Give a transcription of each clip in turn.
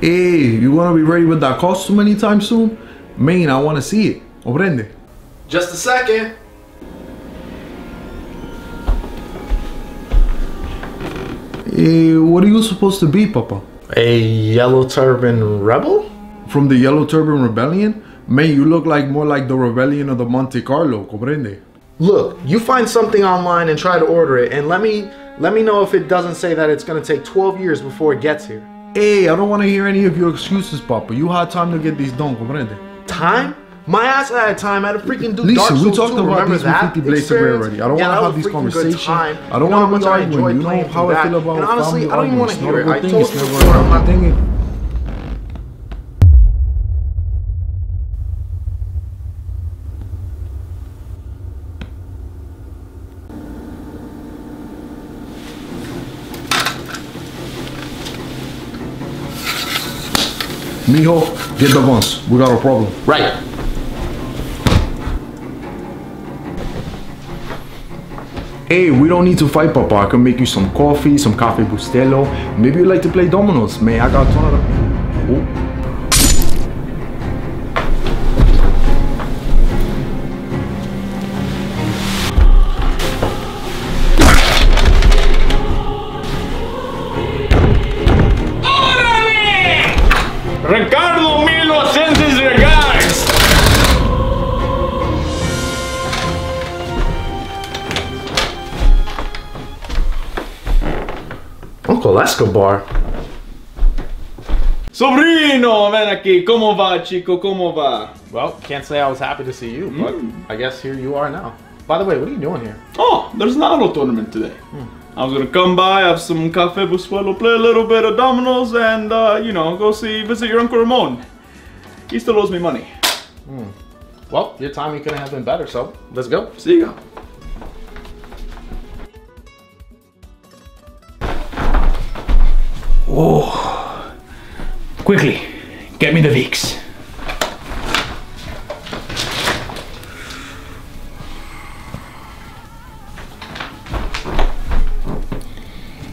Hey, you wanna be ready with that costume anytime soon? Man, I wanna see it. Comprende? Just a second. Hey, what are you supposed to be, Papa? A yellow turban rebel? From the Yellow Turban Rebellion? Man, you look like more like the rebellion of the Monte Carlo, comprende? Look, you find something online and try to order it, and let me know if it doesn't say that it's gonna take 12 years before it gets here. Hey, I don't want to hear any of your excuses, Papa. You had time to get these done, comprende? Time? My ass had time. I had to freaking do Listen, Dark Souls we talked 2. about Remember these that 50 Blades of Rare already. I don't want to have these conversations. I don't want to argue. You know how I feel about and honestly, family I don't even want to hear it. I arguments. told you Never before, I'm not thinking. Mijo, get the guns. We got a problem. Right. Hey, we don't need to fight, Papa. I can make you some coffee, some cafe bustelo. Maybe you like to play dominoes. Man, I got a ton of them. Oh. Ricardo Milo sends his regards! Uncle Escobar. Sobrino, ven aquí. ¿Cómo va, chico? ¿Cómo va? Well, can't say I was happy to see you, but I guess here you are now. By the way, what are you doing here? Oh, there's an auto tournament today. I was gonna come by, have some cafe busuelo, play a little bit of dominoes, and you know, go visit your Uncle Ramon. He still owes me money. Well, your timing couldn't have been better, so let's go. See ya. Oh, quickly, get me the Vicks.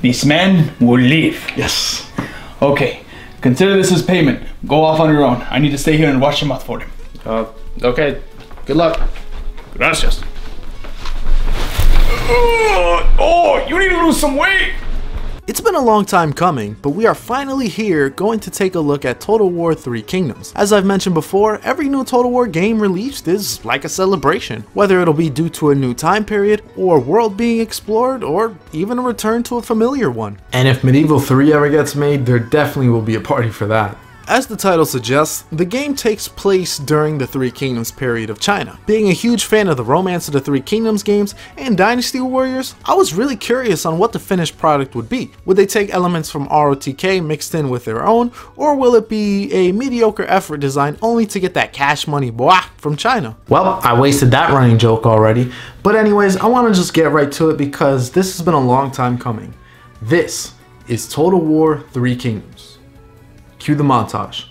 This man will live. Yes. Okay, consider this as payment. Go off on your own. I need to stay here and watch your mouth for him. Okay. Good luck. Gracias. Oh, you need to lose some weight. It's been a long time coming, but we are finally here going to take a look at Total War 3 Kingdoms. As I've mentioned before, every new Total War game released is like a celebration, whether it'll be due to a new time period, or world being explored, or even a return to a familiar one. And if Medieval 3 ever gets made, there definitely will be a party for that. As the title suggests, the game takes place during the Three Kingdoms period of China. Being a huge fan of the Romance of the Three Kingdoms games and Dynasty Warriors, I was really curious on what the finished product would be. Would they take elements from ROTK mixed in with their own, or will it be a mediocre effort designed only to get that cash money boah from China? Well, I wasted that running joke already, but anyways, I want to just get right to it because this has been a long time coming. This is Total War 3 Kingdoms. Cue the montage.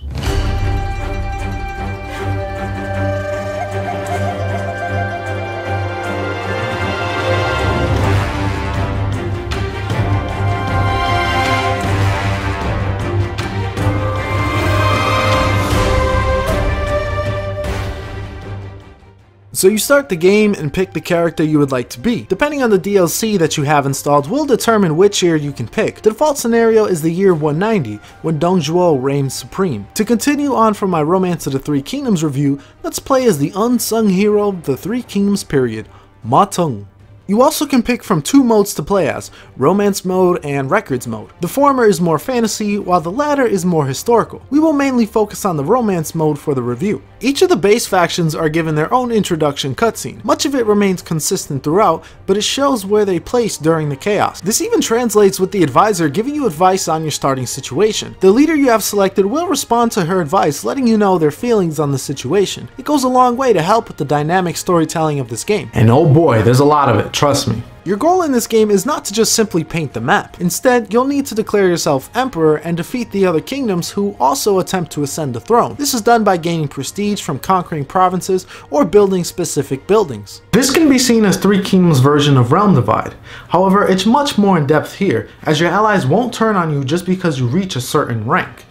So you start the game and pick the character you would like to be. Depending on the DLC that you have installed will determine which year you can pick. The default scenario is the year 190, when Dong Zhuo reigns supreme. To continue on from my Romance of the Three Kingdoms review, let's play as the unsung hero of the Three Kingdoms period, Ma Teng. You also can pick from two modes to play as, Romance Mode and Records Mode. The former is more fantasy, while the latter is more historical. We will mainly focus on the Romance Mode for the review. Each of the base factions are given their own introduction cutscene. Much of it remains consistent throughout, but it shows where they place during the chaos. This even translates with the advisor giving you advice on your starting situation. The leader you have selected will respond to her advice, letting you know their feelings on the situation. It goes a long way to help with the dynamic storytelling of this game. And oh boy, there's a lot of it. Trust me. Your goal in this game is not to just simply paint the map. Instead, you'll need to declare yourself emperor and defeat the other kingdoms who also attempt to ascend the throne. This is done by gaining prestige from conquering provinces or building specific buildings. This can be seen as Three Kingdoms' version of Realm Divide. However, it's much more in depth here, as your allies won't turn on you just because you reach a certain rank.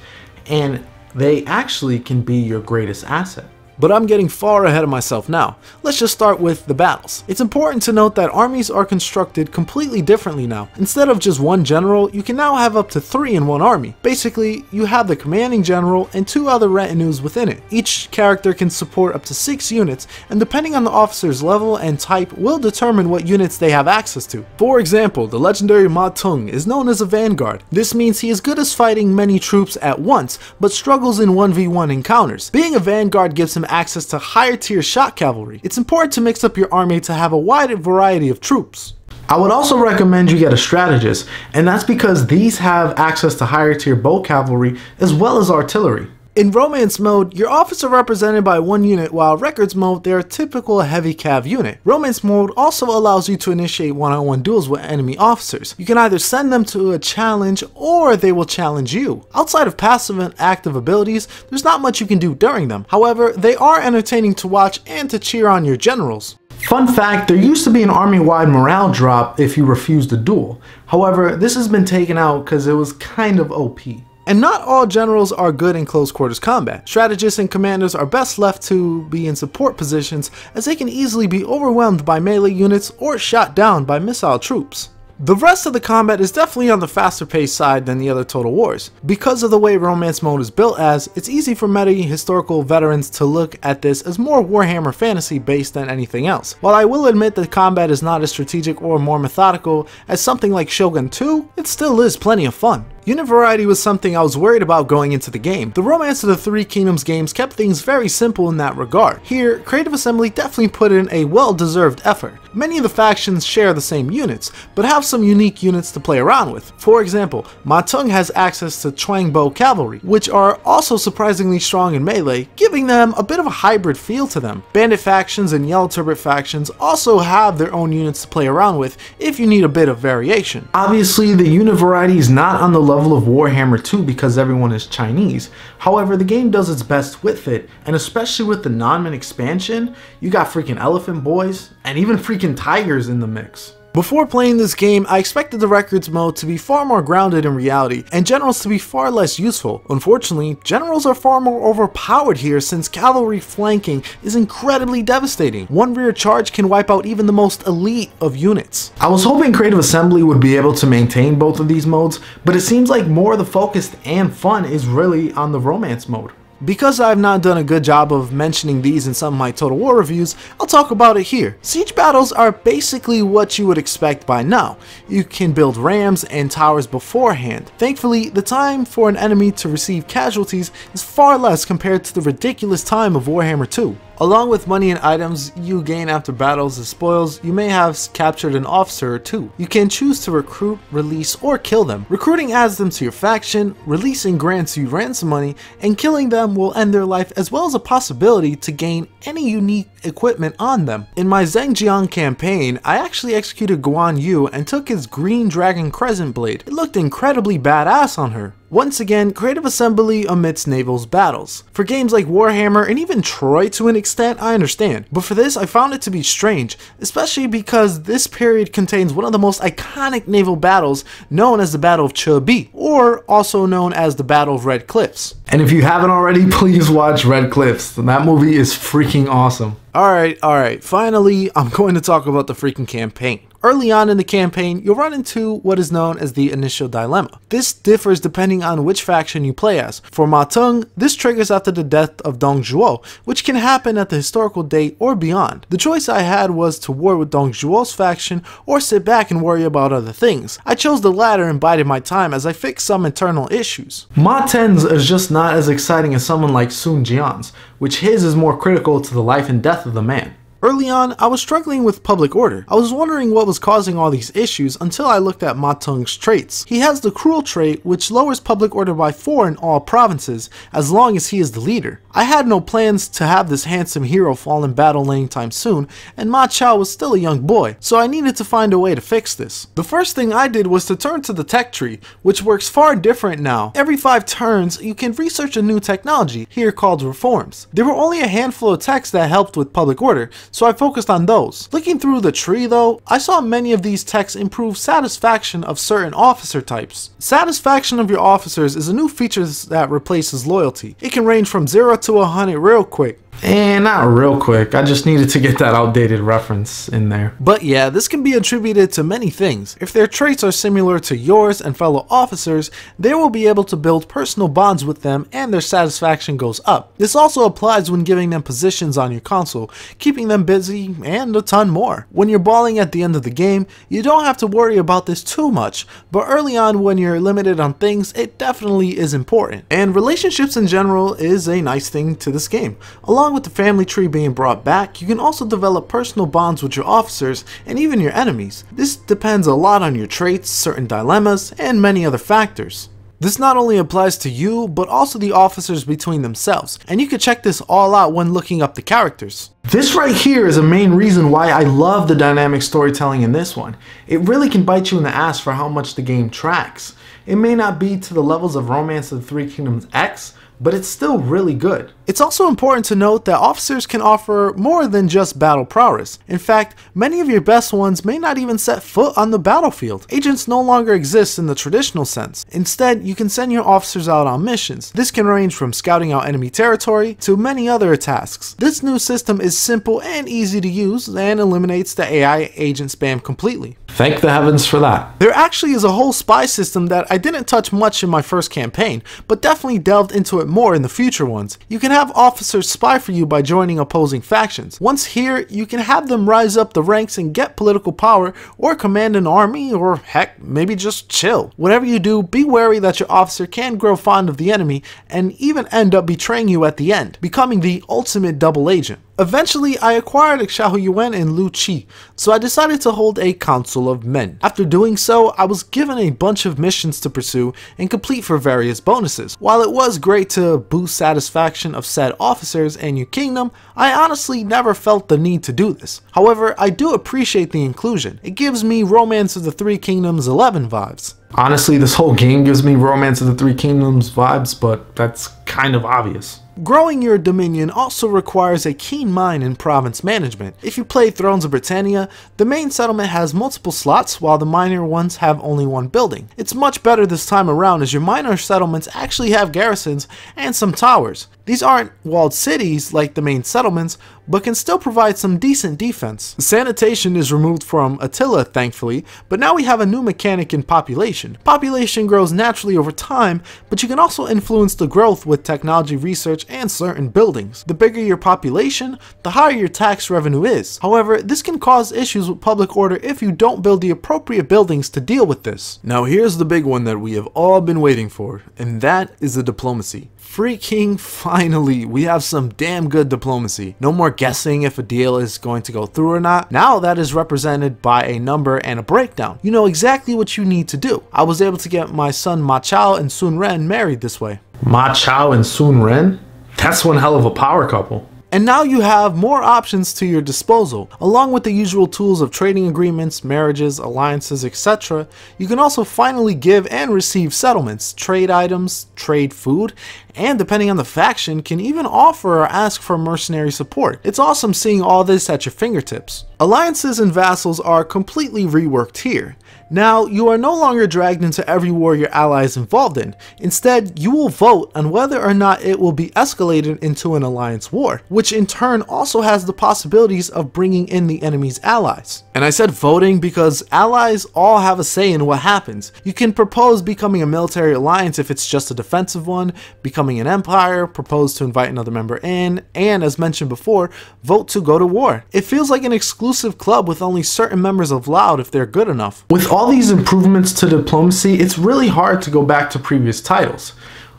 and they actually can be your greatest asset. But I'm getting far ahead of myself now. Let's just start with the battles. It's important to note that armies are constructed completely differently now. Instead of just one general, you can now have up to 3 in one army. Basically, you have the commanding general and 2 other retinues within it. Each character can support up to 6 units, and depending on the officer's level and type will determine what units they have access to. For example, the legendary Pow3rh0use is known as a vanguard. This means he is good at fighting many troops at once, but struggles in 1v1 encounters. Being a vanguard gives him access to higher tier shot cavalry. It's important to mix up your army to have a wide variety of troops. I would also recommend you get a strategist, and that's because these have access to higher tier bow cavalry as well as artillery. In Romance Mode, your officers are represented by 1 unit, while Records Mode, they're a typical heavy cav unit. Romance Mode also allows you to initiate one-on-one duels with enemy officers. You can either send them to a challenge, or they will challenge you. Outside of passive and active abilities, there's not much you can do during them. However, they are entertaining to watch and to cheer on your generals. Fun fact, there used to be an army-wide morale drop if you refused a duel. However, this has been taken out because it was kind of OP. And not all generals are good in close quarters combat. Strategists and commanders are best left to be in support positions, as they can easily be overwhelmed by melee units or shot down by missile troops. The rest of the combat is definitely on the faster paced side than the other Total Wars. Because of the way Romance Mode is built as, it's easy for many historical veterans to look at this as more Warhammer fantasy based than anything else. While I will admit that combat is not as strategic or more methodical as something like Shogun 2, it still is plenty of fun. Unit variety was something I was worried about going into the game. The Romance of the Three Kingdoms games kept things very simple in that regard. Here, Creative Assembly definitely put in a well-deserved effort. Many of the factions share the same units, but have some unique units to play around with. For example, Pow3rh0use has access to Chuang Bow Cavalry, which are also surprisingly strong in melee, giving them a bit of a hybrid feel to them. Bandit factions and Yellow Turbot factions also have their own units to play around with if you need a bit of variation. Obviously, the unit variety is not on the level of Warhammer 2 because everyone is Chinese. However, the game does its best with it, and especially with the Nonman expansion, you got freaking elephant boys and even freaking tigers in the mix. Before playing this game, I expected the Records Mode to be far more grounded in reality, and generals to be far less useful. Unfortunately, generals are far more overpowered here since cavalry flanking is incredibly devastating. One rear charge can wipe out even the most elite of units. I was hoping Creative Assembly would be able to maintain both of these modes, but it seems like more of the focus and fun is really on the Romance Mode. Because I've not done a good job of mentioning these in some of my Total War reviews, I'll talk about it here. Siege battles are basically what you would expect by now. You can build rams and towers beforehand. Thankfully, the time for an enemy to receive casualties is far less compared to the ridiculous time of Warhammer 2. Along with money and items you gain after battles as spoils, you may have captured an officer or 2. You can choose to recruit, release, or kill them. Recruiting adds them to your faction, releasing grants you ransom money, and killing them will end their life, as well as a possibility to gain any unique equipment on them. In my Zhengjiang campaign, I actually executed Guan Yu and took his green dragon crescent blade. It looked incredibly badass on her. Once again, Creative Assembly omits Naval's battles. For games like Warhammer and even Troy to an extent, I understand. But for this, I found it to be strange, especially because this period contains one of the most iconic naval battles known as the Battle of Chebi, or also known as the Battle of Red Cliffs. And if you haven't already, please watch Red Cliffs. That movie is freaking awesome. Alright, finally, I'm going to talk about the freaking campaign. Early on in the campaign, you'll run into what is known as the initial dilemma. This differs depending on which faction you play as. For Pow3rh0use, this triggers after the death of Dong Zhuo, which can happen at the historical date or beyond. The choice I had was to war with Dong Zhuo's faction or sit back and worry about other things. I chose the latter and bided my time as I fixed some internal issues. Pow3rh0use is just not as exciting as someone like Sun Jian's, which his is more critical to the life and death of the man. Early on, I was struggling with public order. I was wondering what was causing all these issues until I looked at Pow3rh0yuse's traits. He has the cruel trait, which lowers public order by 4 in all provinces, as long as he is the leader. I had no plans to have this handsome hero fall in battle anytime soon, and Ma Chao was still a young boy, so I needed to find a way to fix this. The first thing I did was to turn to the tech tree, which works far different now. Every 5 turns, you can research a new technology, here called reforms. There were only a handful of techs that helped with public order, so I focused on those. Looking through the tree though, I saw many of these techs improve satisfaction of certain officer types. Satisfaction of your officers is a new feature that replaces loyalty. It can range from 0 to 100 real quick. And not real quick, I just needed to get that outdated reference in there. But yeah, this can be attributed to many things. If their traits are similar to yours and fellow officers, they will be able to build personal bonds with them and their satisfaction goes up. This also applies when giving them positions on your console, keeping them busy, and a ton more. When you're balling at the end of the game, you don't have to worry about this too much, but early on when you're limited on things, it definitely is important. And relationships in general is a nice thing to this game. Along with the family tree being brought back, you can also develop personal bonds with your officers and even your enemies. This depends a lot on your traits, certain dilemmas, and many other factors. This not only applies to you, but also the officers between themselves, and you can check this all out when looking up the characters. This right here is a main reason why I love the dynamic storytelling in this one. It really can bite you in the ass for how much the game tracks. It may not be to the levels of Romance of the Three Kingdoms X, but it's still really good. It's also important to note that officers can offer more than just battle prowess. In fact, many of your best ones may not even set foot on the battlefield. Agents no longer exist in the traditional sense. Instead, you can send your officers out on missions. This can range from scouting out enemy territory to many other tasks. This new system is simple and easy to use and eliminates the AI agent spam completely. Thank the heavens for that. There actually is a whole spy system that I didn't touch much in my first campaign, but definitely delved into it more in the future ones. You can have officers spy for you by joining opposing factions. Once here, you can have them rise up the ranks and get political power, or command an army, or heck, maybe just chill. Whatever you do, be wary that your officer can grow fond of the enemy and even end up betraying you at the end, becoming the ultimate double agent. Eventually, I acquired Xiaoyuan and Lu Qi, so I decided to hold a Council of Men. After doing so, I was given a bunch of missions to pursue and complete for various bonuses. While it was great to boost satisfaction of said officers and your kingdom, I honestly never felt the need to do this. However, I do appreciate the inclusion. It gives me Romance of the Three Kingdoms 11 vibes. Honestly, this whole game gives me Romance of the Three Kingdoms vibes, but that's kind of obvious. Growing your dominion also requires a keen mind in province management. If you play Thrones of Britannia, the main settlement has multiple slots while the minor ones have only one building. It's much better this time around as your minor settlements actually have garrisons and some towers. These aren't walled cities like the main settlements, but can still provide some decent defense. Sanitation is removed from Attila, thankfully, but now we have a new mechanic in population. Population grows naturally over time, but you can also influence the growth with technology research and certain buildings. The bigger your population, the higher your tax revenue is. However, this can cause issues with public order if you don't build the appropriate buildings to deal with this. Now here's the big one that we have all been waiting for, and that is the diplomacy. Freaking finally, we have some damn good diplomacy. No more guessing if a deal is going to go through or not. Now that is represented by a number and a breakdown. You know exactly what you need to do. I was able to get my son Ma Chao and Sun Ren married this way. Ma Chao and Sun Ren? That's one hell of a power couple. And now you have more options to your disposal. Along with the usual tools of trading agreements, marriages, alliances, etc., you can also finally give and receive settlements, trade items, trade food, and depending on the faction, can even offer or ask for mercenary support. It's awesome seeing all this at your fingertips. Alliances and vassals are completely reworked here. Now, you are no longer dragged into every war your ally is involved in. Instead, you will vote on whether or not it will be escalated into an alliance war, which in turn also has the possibilities of bringing in the enemy's allies. And I said voting because allies all have a say in what happens. You can propose becoming a military alliance if it's just a defensive one, becoming an empire, propose to invite another member in, and as mentioned before, vote to go to war. It feels like an exclusive club with only certain members allowed if they're good enough. With all these improvements to diplomacy, it's really hard to go back to previous titles.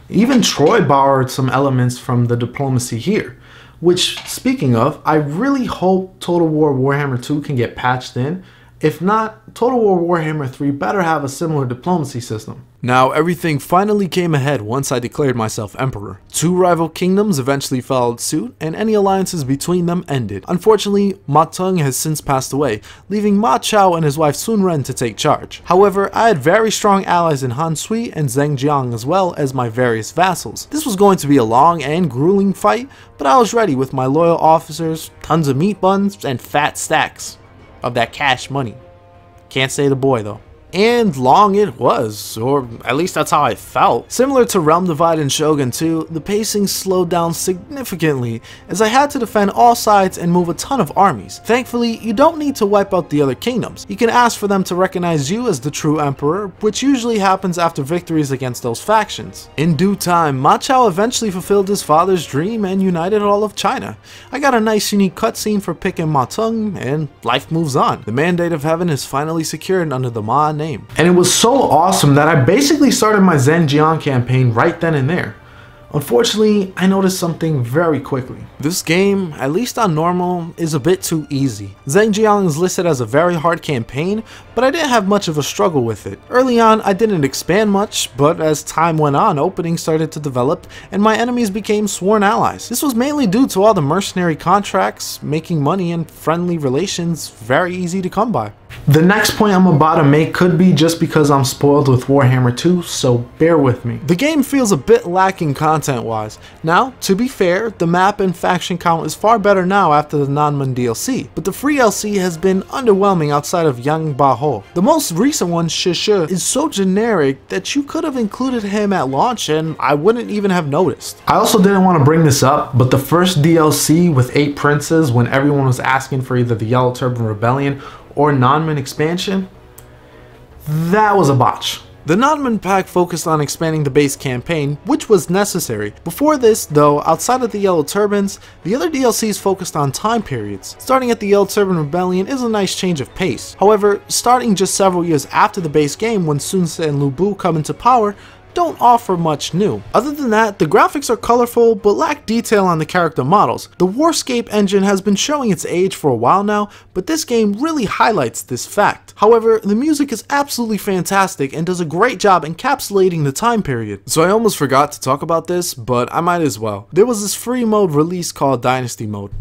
Even Troy borrowed some elements from the diplomacy here, which, speaking of, I really hope Total War Warhammer 2 can get patched in. If not, Total War Warhammer 3 better have a similar diplomacy system. Now, everything finally came ahead once I declared myself emperor. 2 rival kingdoms eventually followed suit, and any alliances between them ended. Unfortunately, Ma Teng has since passed away, leaving Ma Chao and his wife Sun Ren to take charge. However, I had very strong allies in Han Sui and Zheng Jiang as well as my various vassals. This was going to be a long and grueling fight, but I was ready with my loyal officers, tons of meat buns, and fat stacks of that cash money. Can't say the boy though. And long it was, or at least that's how I felt. Similar to Realm Divide and Shogun 2, the pacing slowed down significantly as I had to defend all sides and move a ton of armies. Thankfully, you don't need to wipe out the other kingdoms. You can ask for them to recognize you as the true emperor, which usually happens after victories against those factions. In due time, Ma Chao eventually fulfilled his father's dream and united all of China. I got a nice unique cutscene for picking Ma Teng, and life moves on. The Mandate of Heaven is finally secured under the Ma name. And it was so awesome that I basically started my Zhenjiang campaign right then and there. Unfortunately, I noticed something very quickly. This game, at least on normal, is a bit too easy. Zhenjiang is listed as a very hard campaign, but I didn't have much of a struggle with it. Early on, I didn't expand much, but as time went on, openings started to develop, and my enemies became sworn allies. This was mainly due to all the mercenary contracts, making money and friendly relations very easy to come by. The next point I'm about to make could be just because I'm spoiled with Warhammer 2, so bear with me. The game feels a bit lacking content-wise. Now, to be fair, the map and faction count is far better now after the non-Mun DLC, but the free LC has been underwhelming outside of Yang Ba Ho. The most recent one, Shi Shi, is so generic that you could have included him at launch and I wouldn't even have noticed. I also didn't want to bring this up, but the first DLC with 8 princes when everyone was asking for either the Yellow Turban Rebellion or non-Mun expansion, that was a botch. The non-Mun pack focused on expanding the base campaign, which was necessary. Before this, though, outside of the Yellow Turbans, the other DLCs focused on time periods. Starting at the Yellow Turban Rebellion is a nice change of pace. However, starting just several years after the base game when Sun Ce and Lu Bu come into power, don't offer much new. Other than that, the graphics are colorful but lack detail on the character models. The Warscape engine has been showing its age for a while now, but this game really highlights this fact. However, the music is absolutely fantastic and does a great job encapsulating the time period. So I almost forgot to talk about this, but I might as well. There was this free mode release called Dynasty Mode.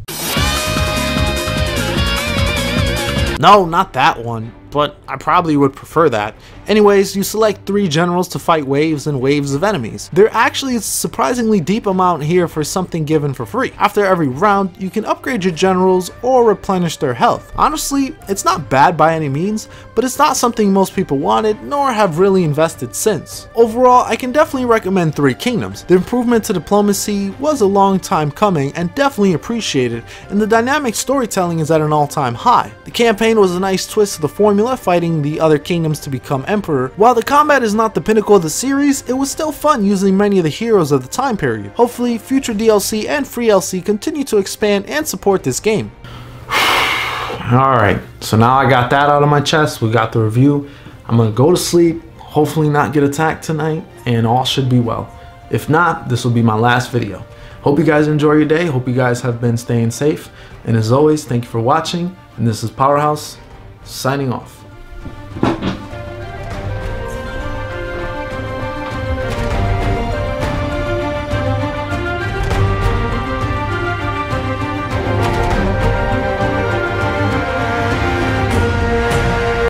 No, not that one, but I probably would prefer that. Anyways, you select 3 generals to fight waves and waves of enemies. There actually is a surprisingly deep amount here for something given for free. After every round, you can upgrade your generals or replenish their health. Honestly, it's not bad by any means, but it's not something most people wanted nor have really invested since. Overall, I can definitely recommend 3 Kingdoms. The improvement to diplomacy was a long time coming and definitely appreciated, and the dynamic storytelling is at an all-time high. The campaign was a nice twist to the formula, fighting the other kingdoms to become emperor. While the combat is not the pinnacle of the series, it was still fun using many of the heroes of the time period. Hopefully, future DLC and free LC continue to expand and support this game. Alright, so now I got that out of my chest, we got the review. I'm gonna go to sleep, hopefully not get attacked tonight, and all should be well. If not, this will be my last video. Hope you guys enjoy your day, hope you guys have been staying safe, and as always, thank you for watching, and this is Pow3rh0use, signing off.